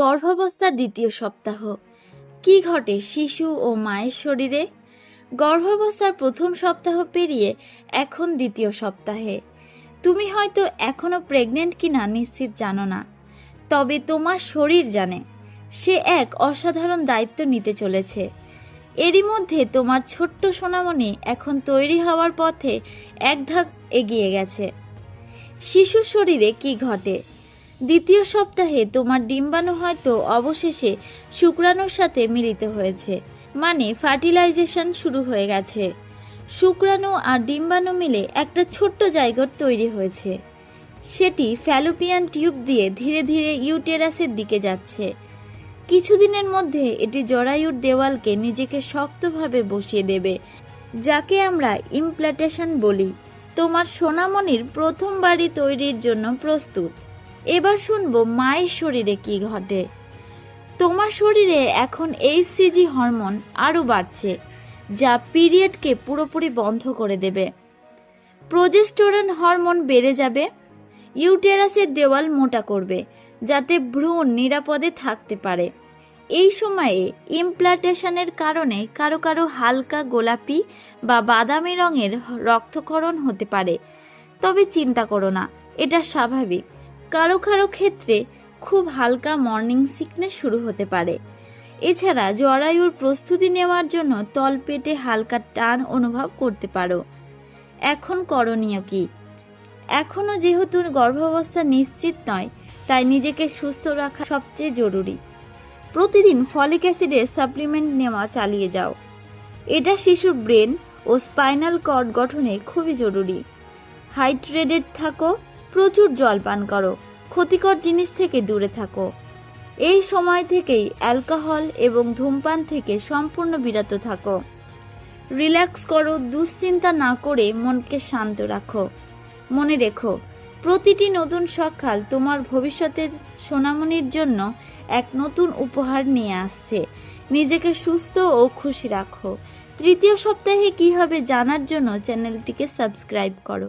গর্ভাবস্থার দ্বিতীয় সপ্তাহ। কি ঘটে শিশু ও মায়ের শরীরে? গর্ভাবস্থার প্রথম সপ্তাহ পেরিয়ে এখন দ্বিতীয় সপ্তাহে। তুমি হয়তো এখনো প্রেগনেন্ট কিনা নিশ্চিত জানো না, তবে তোমার শরীর জানে সে এক অসাধারণ দায়িত্ব নিতে চলেছে। এরই মধ্যে তোমার ছোট্ট সোনামণি এখন তৈরি হওয়ার পথে এক ধাপ এগিয়ে গেছে। শিশুর শরীরে কি ঘটে? দ্বিতীয় সপ্তাহে তোমার ডিম্বাণু হয়তো অবশেষে শুক্রাণুর সাথে মিলিত হয়েছে, মানে ফার্টিলাইজেশন শুরু হয়ে গেছে। শুক্রাণু আর ডিম্বাণু মিলে একটা ছোট্ট জায়গা তৈরি হয়েছে। সেটি ফ্যালোপিয়ান টিউব দিয়ে ধীরে ধীরে ইউটেরাসের দিকে যাচ্ছে। কিছুদিনের মধ্যে এটি জরায়ুর দেওয়ালকে নিজেকে শক্তভাবে বসিয়ে দেবে, যাকে আমরা ইমপ্ল্যান্টেশন বলি। তোমার সোনামণির প্রথম বাড়ি তৈরির জন্য প্রস্তুত। এবার শুনবো মায়ের শরীরে কি ঘটে। তোমার শরীরে এখন HCG হরমোন আরও বাড়ছে, যা পিরিয়ডকে পুরোপুরি বন্ধ করে দেবে। প্রোজেস্টেরন হরমোন বেড়ে যাবে, ইউটেরাসের দেওয়াল মোটা করবে যাতে ভ্রূণ নিরাপদে থাকতে পারে। এই সময়ে ইমপ্ল্যান্টেশনের কারণে কারো কারো হালকা গোলাপি বা বাদামি রঙের রক্তক্ষরণ হতে পারে, তবে চিন্তা করো না, এটা স্বাভাবিক। কারো কারো ক্ষেত্রে খুব হালকা মর্নিং সিকনেস শুরু হতে পারে। এছাড়া জরায়ুর প্রস্তুতি নেওয়ার জন্য তলপেটে হালকা টান অনুভব করতে পারো। এখন করণীয় কি? এখনও যেহেতু গর্ভাবস্থা নিশ্চিত নয়, তাই নিজেকে সুস্থ রাখা সবচেয়ে জরুরি। প্রতিদিন ফলিক অ্যাসিডের সাপ্লিমেন্ট নেওয়া চালিয়ে যাও। এটা শিশুর ব্রেন ও স্পাইনাল কর্ড গঠনে খুবই জরুরি। হাইড্রেটেড থাকো, প্রচুর জল পান করো, ক্ষতিকর জিনিস থেকে দূরে থাকো। এই সময় থেকেই অ্যালকোহল এবং ধূমপান থেকে সম্পূর্ণ বিরত থাকো। রিল্যাক্স করো, দুশ্চিন্তা না করে মনকে শান্ত রাখো। মনে রেখো, প্রতিটি নতুন সকাল তোমার ভবিষ্যতের সোনামণির জন্য এক নতুন উপহার নিয়ে আসছে। নিজেকে সুস্থ ও খুশি রাখো। তৃতীয় সপ্তাহে কি হবে জানার জন্য চ্যানেলটিকে সাবস্ক্রাইব করো।